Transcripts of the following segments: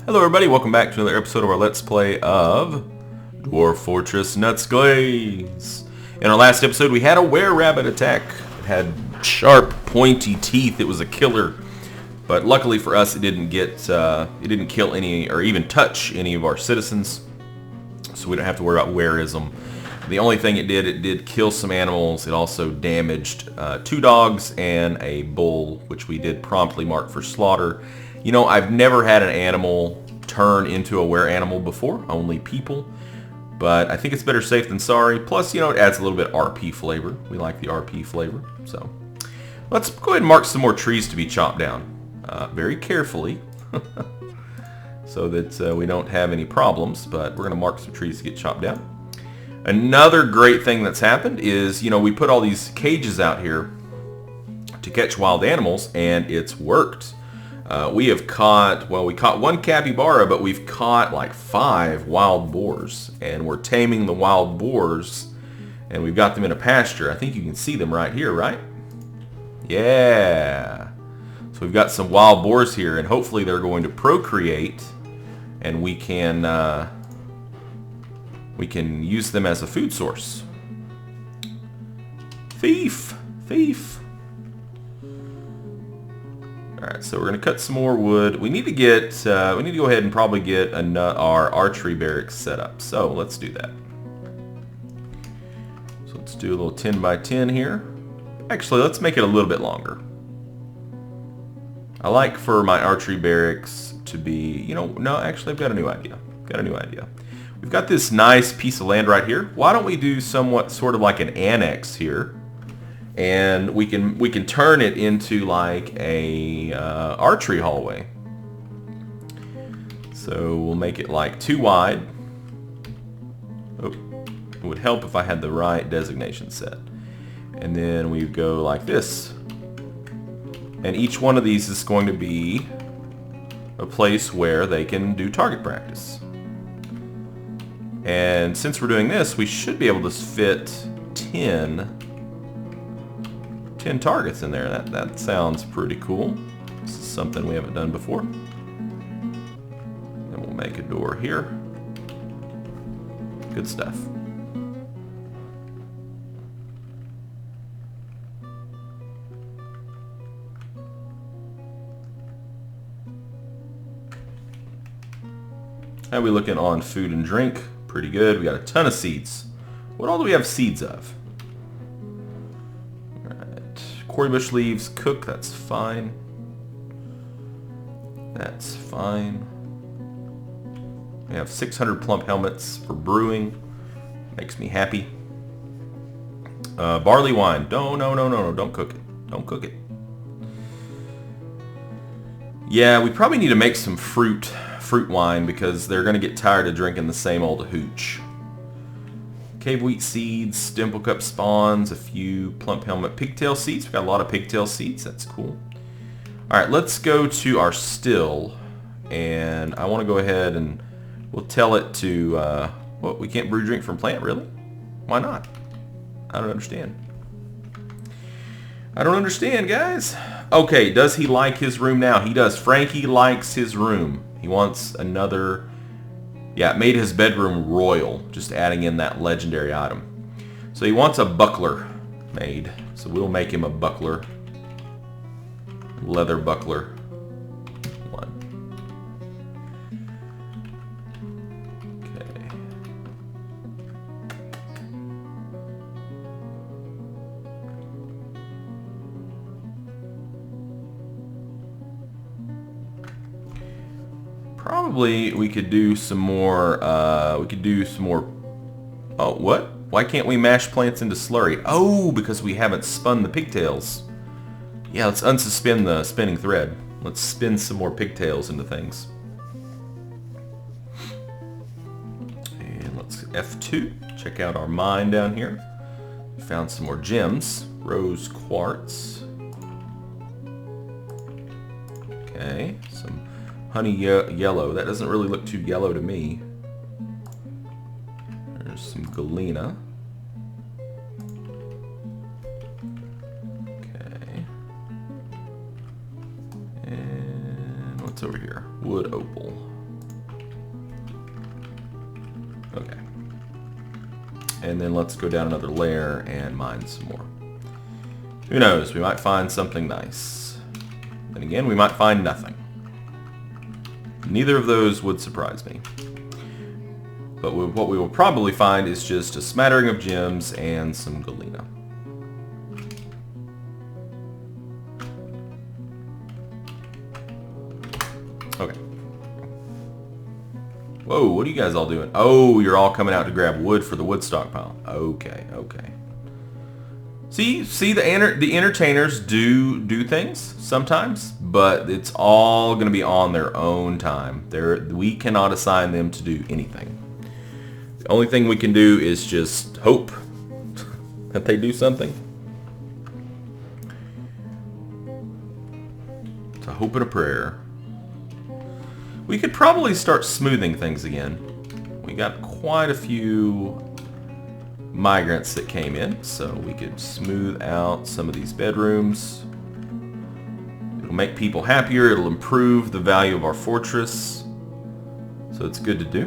Hello everybody, welcome back to another episode of our Let's Play of Dwarf Fortress Nutsglaze. In our last episode we had a were-rabbit attack. It had sharp, pointy teeth. It was a killer. But luckily for us it didn't kill any or even touch any of our citizens. So we don't have to worry about wereism. The only thing it did kill some animals. It also damaged 2 dogs and a bull, which we did promptly mark for slaughter. You know, I've never had an animal turn into a were-animal before, only people. But I think it's better safe than sorry. Plus, you know, it adds a little bit RP flavor. We like the RP flavor. So let's go ahead and mark some more trees to be chopped down. Very carefully. So that we don't have any problems. But we're going to mark some trees to get chopped down. Another great thing that's happened is, you know, we put all these cages out here to catch wild animals, and it's worked. We caught 1 capybara, but we've caught like 5 wild boars, and we're taming the wild boars, and we've got them in a pasture. I think you can see them right here, right? Yeah. So we've got some wild boars here, and hopefully they're going to procreate, and we can use them as a food source. Thief! Thief! Alright, so we're going to cut some more wood. We need to go ahead and probably get our Archery Barracks set up. So let's do that. So let's do a little 10 by 10 here. Actually, let's make it a little bit longer. I like for my Archery Barracks to be, you know, no, actually I've got a new idea. We've got this nice piece of land right here. Why don't we do sort of like an annex here? And we can turn it into like a archery hallway. So we'll make it like 2 wide. Oh, it would help if I had the right designation set. And then we go like this. And each one of these is going to be a place where they can do target practice. And since we're doing this, we should be able to fit 10 targets in there. That sounds pretty cool. This is something we haven't done before. Then we'll make a door here. Good stuff. How are we looking on food and drink? Pretty good. We got a ton of seeds. What all do we have seeds of? Quarry bush leaves, cook, that's fine. That's fine. We have 600 plump helmets for brewing. Makes me happy. Barley wine. No, don't cook it. Don't cook it. Yeah, we probably need to make some fruit wine because they're going to get tired of drinking the same old hooch. Cave wheat seeds, dimple cup spawns, a few plump helmet pigtail seeds. We've got a lot of pigtail seeds. That's cool. Alright, let's go to our still. And I want to go ahead and we'll tell it to... what, we can't brew drink from plant? Really? Why not? I don't understand. I don't understand, guys. Okay, does he like his room now? He does. Frankie likes his room. He wants another... Yeah, it made his bedroom royal, just adding in that legendary item. So he wants a buckler made. So we'll make him a buckler. Leather buckler. 1. Okay. Probably we could do some more, oh, what? Why can't we mash plants into slurry? Oh, because we haven't spun the pigtails. Yeah, let's unsuspend the spinning thread. Let's spin some more pigtails into things. And let's F2. Check out our mine down here. We found some more gems. Rose quartz. Okay, some honey yellow. That doesn't really look too yellow to me. There's some galena. Okay. And what's over here? Wood opal. And then let's go down another layer and mine some more. Who knows? We might find something nice. Then again, we might find nothing. Neither of those would surprise me. But what we will probably find is just a smattering of gems and some galena. Okay. Whoa, what are you guys all doing? Oh, you're all coming out to grab wood for the wood stockpile. Okay, okay. See, the entertainers do things sometimes, but it's all going to be on their own time. We cannot assign them to do anything. The only thing we can do is just hope that they do something. It's a hope and a prayer. We could probably start smoothing things again. We got quite a few migrants that came in, so we could smooth out some of these bedrooms. It'll make people happier. It'll improve the value of our fortress. So it's good to do.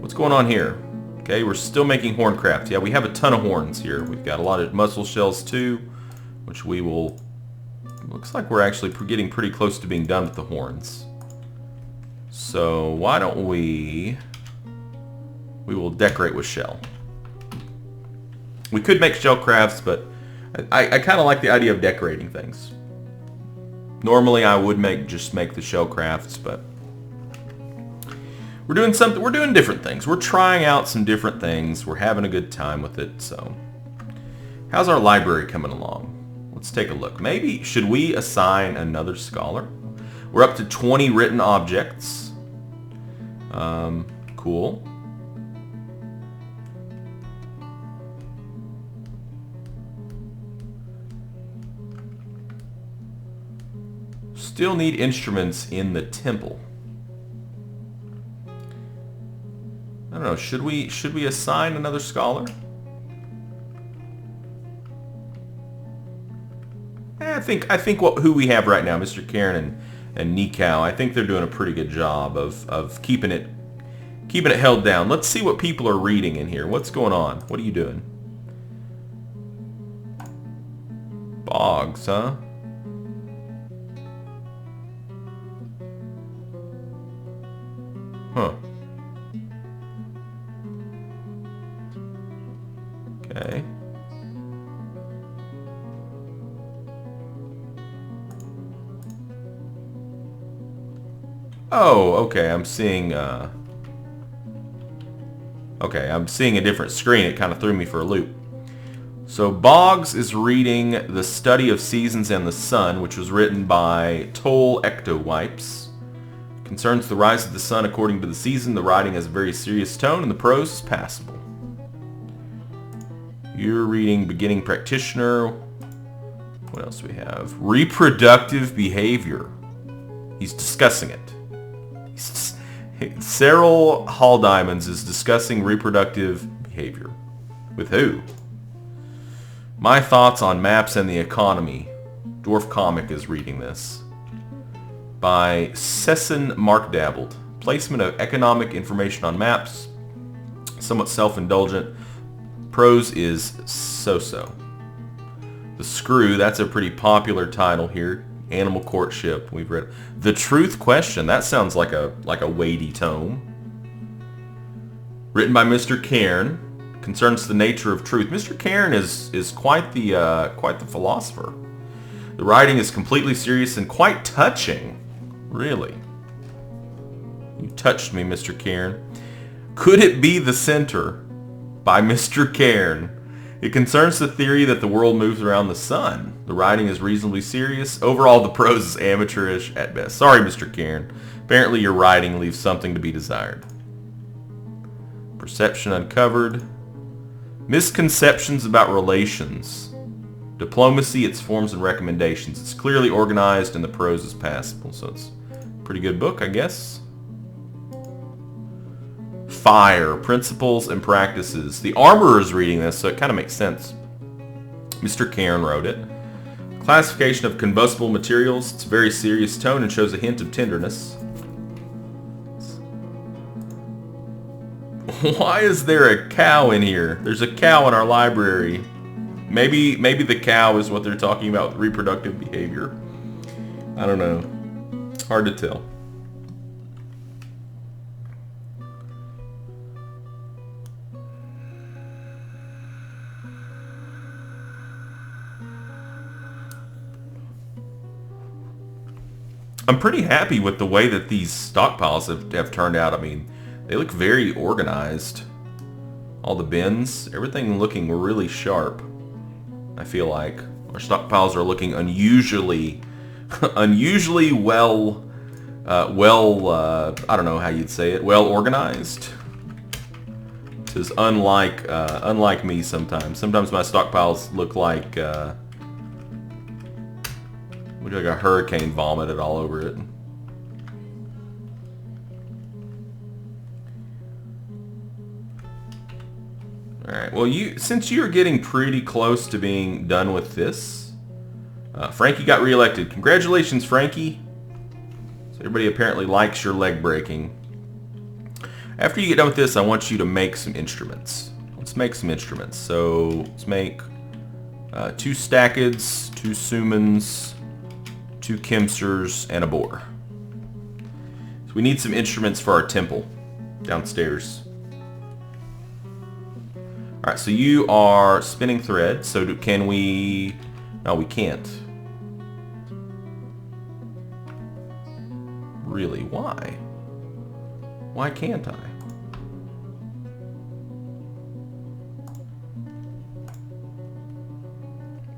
What's going on here? Okay, we're still making horncraft. Yeah, we have a ton of horns here. We've got a lot of mussel shells too, which we will... Looks like we're actually getting pretty close to being done with the horns. So why don't we will decorate with shell. We could make shell crafts, but I kind of like the idea of decorating things. Normally I would just make the shell crafts, but we're doing something. We're doing different things. We're trying out some different things. We're having a good time with it. So how's our library coming along? Let's take a look. Maybe should we assign another scholar? We're up to 20 written objects. Cool. Still need instruments in the temple. I don't know. Should we assign another scholar? I think who we have right now, Mr. Karen and Nikau, I think they're doing a pretty good job of keeping it held down. Let's see what people are reading in here. What's going on? What are you doing? Bogs, huh? Huh. Okay. Oh, okay. I'm seeing a different screen. It kind of threw me for a loop. So Boggs is reading The Study of Seasons and the Sun, which was written by Toll Ectowipes. Concerns the rise of the sun according to the season. The writing has a very serious tone and the prose is passable. You're reading Beginning Practitioner. What else do we have? Reproductive Behavior. He's discussing it. Cyril Hall Diamonds is discussing reproductive behavior. With who? My Thoughts on Maps and the Economy. Dwarf Comic is reading this. By Sesson Mark Dabbled. Placement of economic information on maps. Somewhat self-indulgent. Prose is so-so. The Screw, that's a pretty popular title here. Animal Courtship, we've read. The Truth Question, that sounds like a weighty tome. Written by Mr. Cairn, concerns the nature of truth. Mr. Cairn is quite the philosopher. The writing is completely serious and quite touching. Really. You touched me, Mr. Cairn. Could It Be the Center? By Mr. Cairn. It concerns the theory that the world moves around the sun. The writing is reasonably serious. Overall, the prose is amateurish at best. Sorry, Mr. Cairn. Apparently your writing leaves something to be desired. Perception Uncovered. Misconceptions about relations. Diplomacy, its forms and recommendations. It's clearly organized and the prose is passable. So it's a pretty good book, I guess. Fire, Principles and Practices. The Armorer is reading this, so it kind of makes sense. Mr. Cairn wrote it. Classification of combustible materials. It's a very serious tone and shows a hint of tenderness. Why is there a cow in here? There's a cow in our library. Maybe the cow is what they're talking about, reproductive behavior. I don't know. It's hard to tell. I'm pretty happy with the way that these stockpiles have turned out. I mean, they look very organized. All the bins, everything looking really sharp. I feel like our stockpiles are looking unusually well, I don't know how you'd say it, well organized. This is unlike me sometimes. Sometimes my stockpiles look like like a hurricane vomited all over it. Alright, well, since you're getting pretty close to being done with this, Frankie got reelected. Congratulations, Frankie. So everybody apparently likes your leg breaking. After you get done with this, I want you to make some instruments. Let's make some instruments. So let's make 2 stackids, 2 summons, 2 kimsters, and a boar. So we need some instruments for our temple downstairs. Alright, so you are spinning thread, so can we... No, we can't. Really, why? Why can't I?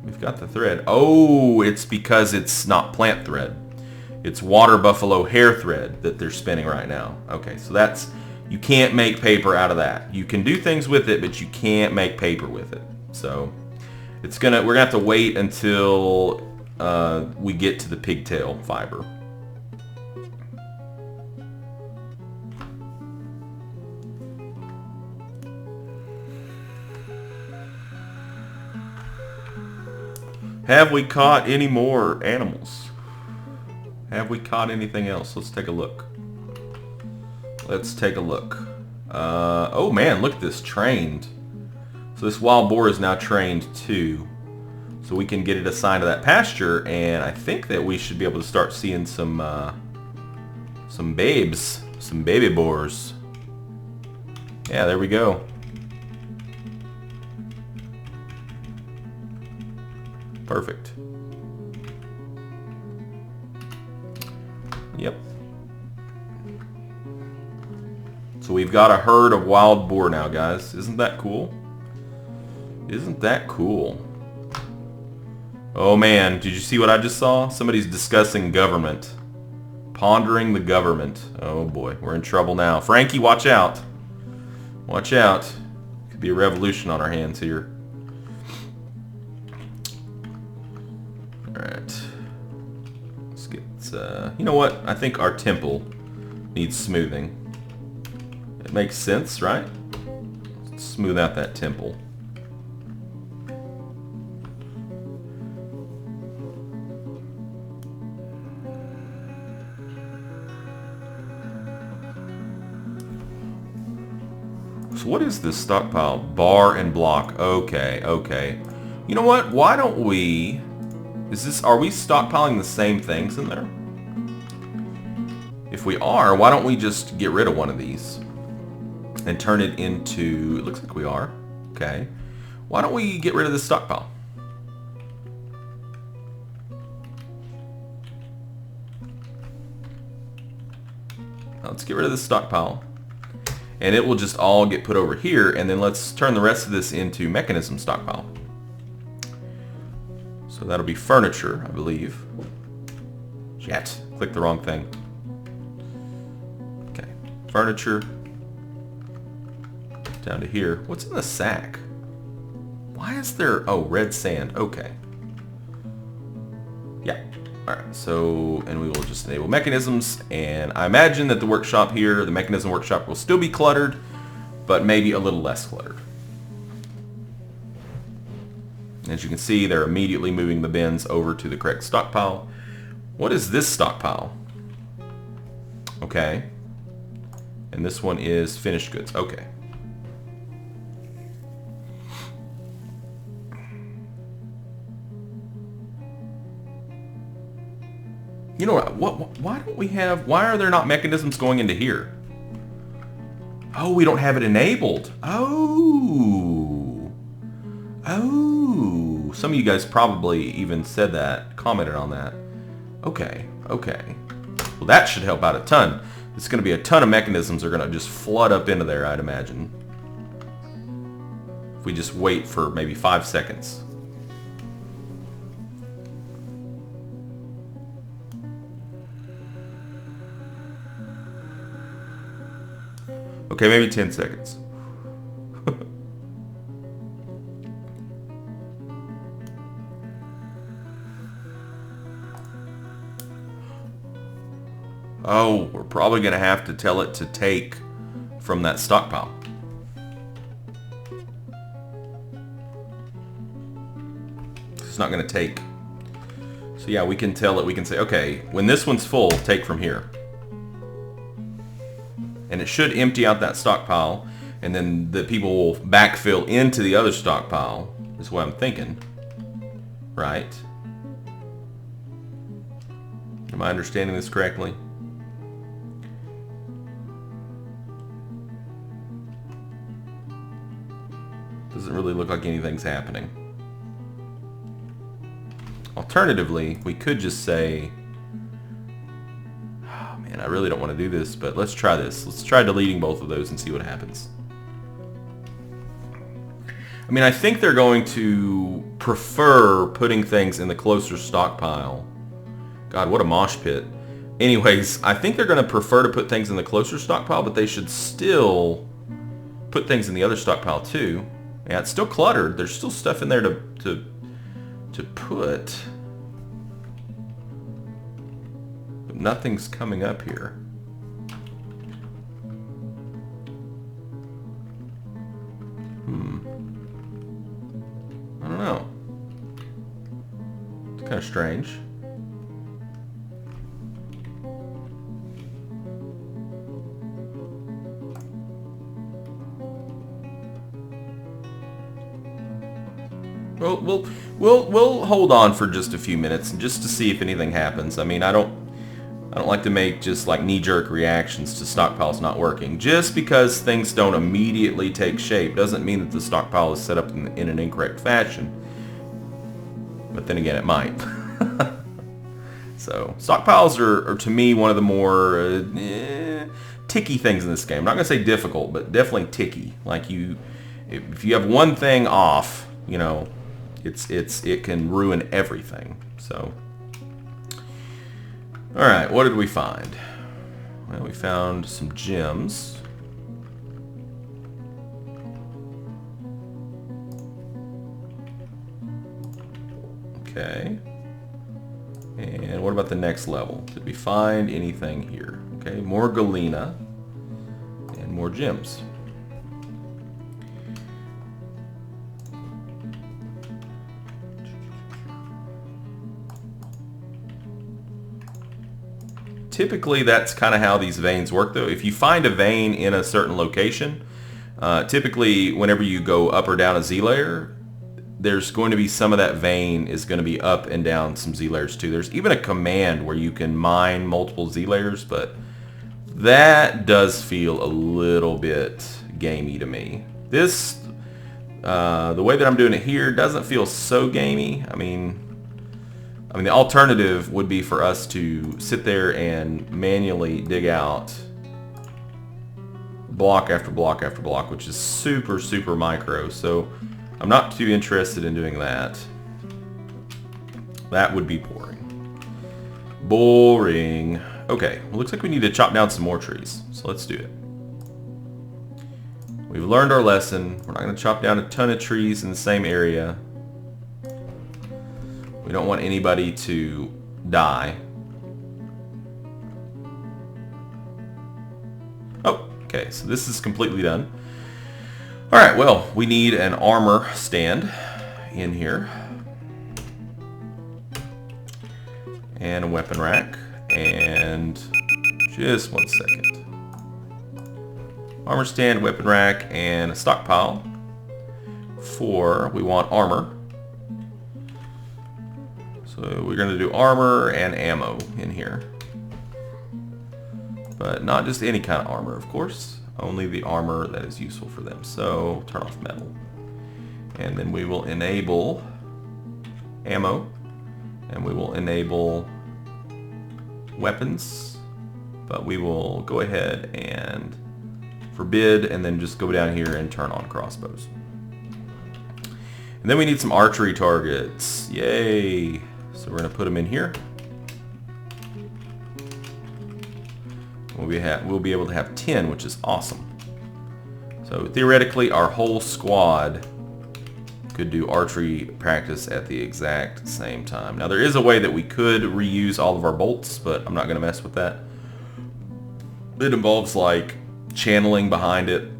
We've got the thread. Oh, it's because it's not plant thread. It's water buffalo hair thread that they're spinning right now. Okay, so that's... You can't make paper out of that. You can do things with it, but you can't make paper with it. So we're gonna have to wait until we get to the pigtail fiber. Have we caught any more animals? Have we caught anything else? Let's take a look. Let's take a look. Oh man, look at this, trained. So this wild boar is now trained too. So we can get it assigned to that pasture, and I think that we should be able to start seeing some babes, some baby boars. Yeah, there we go. Perfect. Yep. So we've got a herd of wild boar now, guys. Isn't that cool? Isn't that cool? Oh man, did you see what I just saw? Somebody's discussing government. Pondering the government. Oh boy, we're in trouble now. Frankie, watch out. Watch out. Could be a revolution on our hands here. Alright. Let's get, you know what? I think our temple needs smoothing. It makes sense, right? Let's smooth out that temple. So what is this stockpile? Bar and block. Okay, okay. You know what? Why don't we... Are we stockpiling the same things in there? If we are, why don't we just get rid of one of these and turn it into... It looks like we are. Okay. Why don't we get rid of this stockpile? Let's get rid of this stockpile. And it will just all get put over here, and then let's turn the rest of this into mechanism stockpile. So that'll be furniture, I believe. Shit, clicked the wrong thing. Okay, furniture. Down to here. What's in the sack? Why is there... Oh, red sand. Okay. Yeah. Alright, so... And we will just enable mechanisms. And I imagine that the workshop here, the mechanism workshop, will still be cluttered, but maybe a little less cluttered. As you can see, they're immediately moving the bins over to the correct stockpile. What is this stockpile? Okay. And this one is finished goods. Okay. You know what? Why don't we have? Why are there not mechanisms going into here? Oh, we don't have it enabled. Oh. Oh. Some of you guys probably even said that, commented on that. Okay. Okay. Well, that should help out a ton. It's going to be a ton of mechanisms are going to just flood up into there, I'd imagine. If we just wait for maybe 5 seconds. Okay, maybe 10 seconds. Oh, we're probably going to have to tell it to take from that stockpile. It's not going to take. So yeah, we can tell it, we can say, okay, when this one's full, take from here. And it should empty out that stockpile, and then the people will backfill into the other stockpile, is what I'm thinking. Right? Am I understanding this correctly? Doesn't really look like anything's happening. Alternatively, we could just say, oh man, I really don't want to do this, but let's try this. Let's try deleting both of those and see what happens. I mean, I think they're going to prefer putting things in the closer stockpile. God, what a mosh pit. Anyways, I think they're going to prefer to put things in the closer stockpile, but they should still put things in the other stockpile too. Yeah, it's still cluttered. There's still stuff in there to put. But nothing's coming up here. I don't know. It's kind of strange. We'll hold on for just a few minutes just to see if anything happens. I mean, I don't like to make just like knee-jerk reactions to stockpiles not working. Just because things don't immediately take shape doesn't mean that the stockpile is set up in an incorrect fashion. But then again, it might. So stockpiles are to me one of the more ticky things in this game. I'm not gonna say difficult, but definitely ticky. Like if you have one thing off, you know, it can ruin everything. So, all right, what did we find? Well, we found some gems. Okay. And what about the next level? Did we find anything here? Okay, more galena and more gems. Typically, that's kind of how these veins work, though. If you find a vein in a certain location, typically, whenever you go up or down a Z layer, there's going to be some of that vein is going to be up and down some Z layers, too. There's even a command where you can mine multiple Z layers, but that does feel a little bit gamey to me. This, the way that I'm doing it here doesn't feel so gamey. I mean, the alternative would be for us to sit there and manually dig out block after block after block, which is super, super micro. So I'm not too interested in doing that. That would be boring. Boring. Okay, well, looks like we need to chop down some more trees. So let's do it. We've learned our lesson. We're not going to chop down a ton of trees in the same area. We don't want anybody to die. Oh, okay, so this is completely done. All right, well, we need an armor stand in here. And a weapon rack. And just 1 second. Armor stand, weapon rack, and a stockpile. We want armor. So So we're going to do armor and ammo in here. But not just any kind of armor, of course. Only the armor that is useful for them. So turn off metal. And then we will enable ammo. And we will enable weapons. But we will go ahead and forbid, and then just go down here and turn on crossbows. And then we need some archery targets. Yay! So we're going to put them in here. We'll be able to have 10, which is awesome. So theoretically, our whole squad could do archery practice at the exact same time. Now there is a way that we could reuse all of our bolts, but I'm not going to mess with that. It involves like channeling behind it,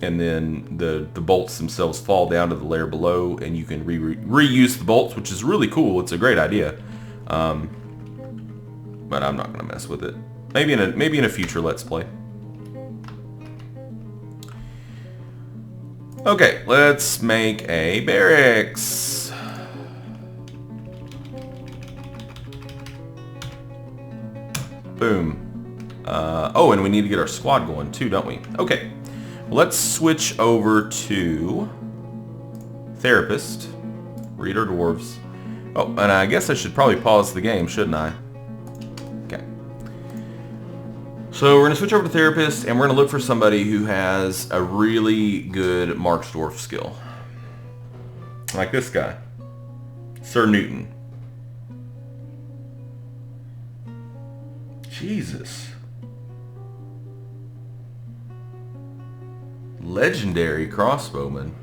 and then the bolts themselves fall down to the layer below, and you can reuse the bolts, which is really cool. It's a great idea, but I'm not going to mess with it. Maybe in a future Let's Play. Okay, let's make a barracks. Boom. Oh, and we need to get our squad going too, don't we? Okay. Let's switch over to Therapist. Read our dwarves. Oh, and I guess I should probably pause the game, shouldn't I? Okay. So we're going to switch over to Therapist, and we're going to look for somebody who has a really good Marksdwarf skill. Like this guy. Sir Newton. Jesus. Legendary crossbowman.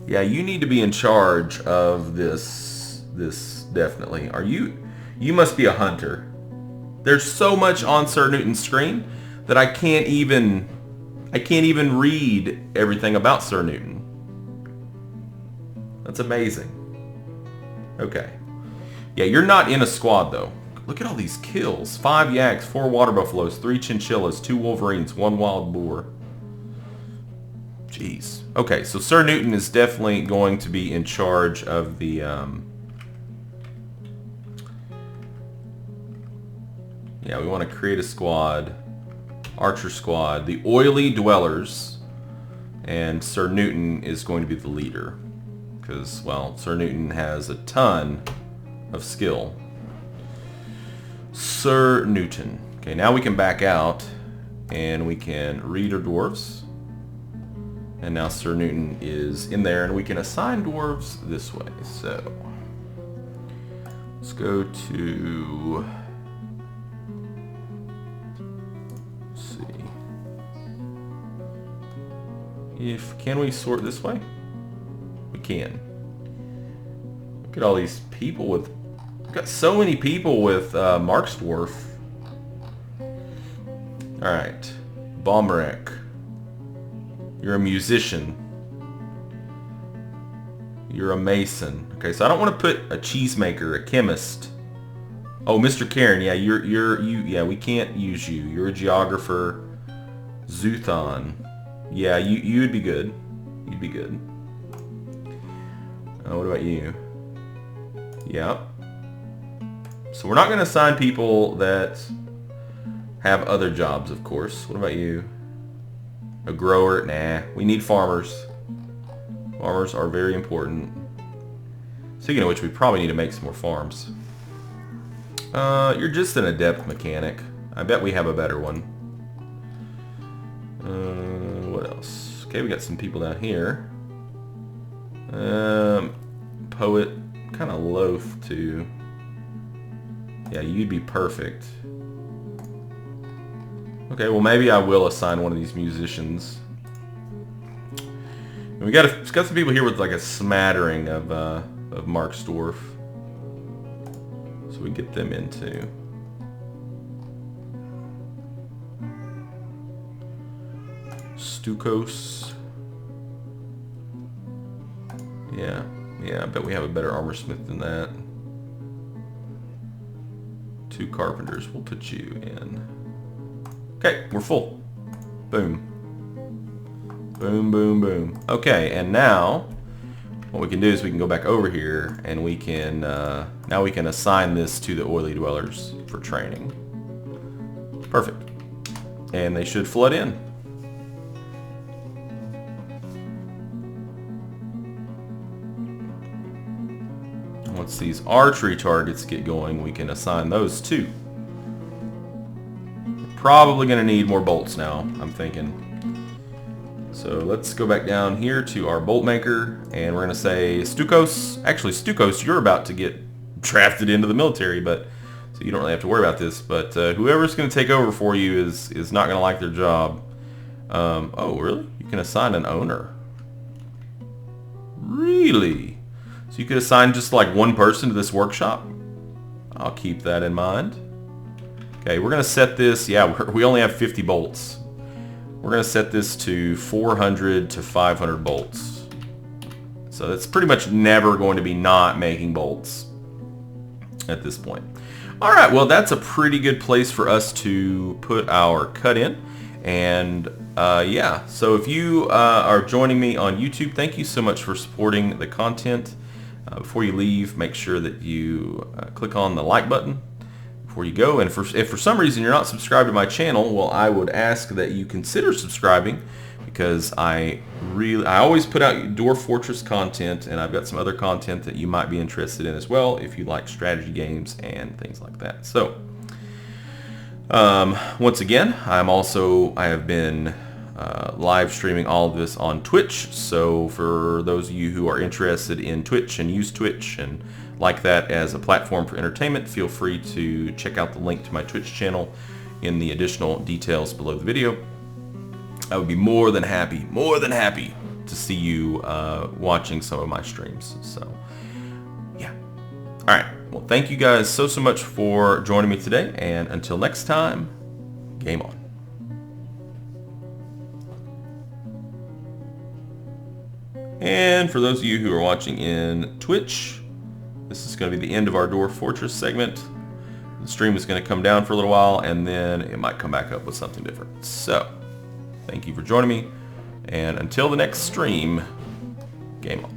Yeah, you need to be in charge of this definitely. You must be a hunter. There's so much on Sir Newton's screen that I can't even read everything about Sir Newton. That's amazing. Okay. Yeah, you're not in a squad though. Look at all these kills. 5 yaks, 4 water buffaloes, 3 chinchillas, 2 wolverines, 1 wild boar. Jeez. Okay, so Sir Newton is definitely going to be in charge of the yeah, we want to create a squad. Archer squad. The Oily Dwellers. And Sir Newton is going to be the leader. Because, well, Sir Newton has a ton of skill. Sir Newton. Okay, now we can back out. And we can read our dwarves. And now Sir Newton is in there, and we can assign dwarves this way. So let's go to, let's see, can we sort this way? We can. Look at all these people with, we've got so many people with Marksdwarf. All right, Bomberek. You're a musician. You're a mason. Okay, so I don't want to put a cheesemaker, a chemist. Oh, Mr. Karen, yeah, yeah, we can't use you. You're a geographer. Zuthon. Yeah, you'd be good. You'd be good. What about you? Yeah. So we're not going to assign people that have other jobs, of course. What about you? A grower? Nah. We need farmers. Farmers are very important. Speaking of which, we probably need to make some more farms. You're just an adept mechanic. I bet we have a better one. What else? Okay, we got some people down here. Poet. Kind of loath to... Yeah, you'd be perfect. Okay, well maybe I will assign one of these musicians. And we got some people here with like a smattering of Marksdwarf, so we get them into. Stukos. Yeah, I bet we have a better armor smith than that. 2 carpenters. We'll put you in. Okay, we're full. Boom. Boom, boom, boom. Okay, and now what we can do is we can go back over here and we can now we can assign this to the oily dwellers for training. Perfect. And they should flood in. Once these archery targets get going, we can assign those too. Probably going to need more bolts now, I'm thinking. So let's go back down here to our bolt maker, and we're going to say, Stukos, actually Stukos, you're about to get drafted into the military, but so you don't really have to worry about this, but whoever's going to take over for you is not going to like their job. Oh, really? You can assign an owner. Really? So you could assign just like one person to this workshop? I'll keep that in mind. Okay, we're going to set this, yeah, we only have 50 bolts. We're going to set this to 400 to 500 bolts. So it's pretty much never going to be not making bolts at this point. Alright, well that's a pretty good place for us to put our cut in. And yeah, so if you are joining me on YouTube, thank you so much for supporting the content. Before you leave, make sure that you click on the like button before you go. And if for some reason you're not subscribed to my channel, well, I would ask that you consider subscribing, because I always put out Dwarf Fortress content, and I've got some other content that you might be interested in as well if you like strategy games and things like that. So once again, I have been live streaming all of this on Twitch, so for those of you who are interested in Twitch and use Twitch and like that as a platform for entertainment, feel free to check out the link to my Twitch channel in the additional details below the video. I would be more than happy to see you watching some of my streams. So yeah. Alright, well thank you guys so much for joining me today, and until next time, game on. And for those of you who are watching in Twitch, this is going to be the end of our Dwarf Fortress segment. The stream is going to come down for a little while, and then it might come back up with something different. So, thank you for joining me, and until the next stream, game on.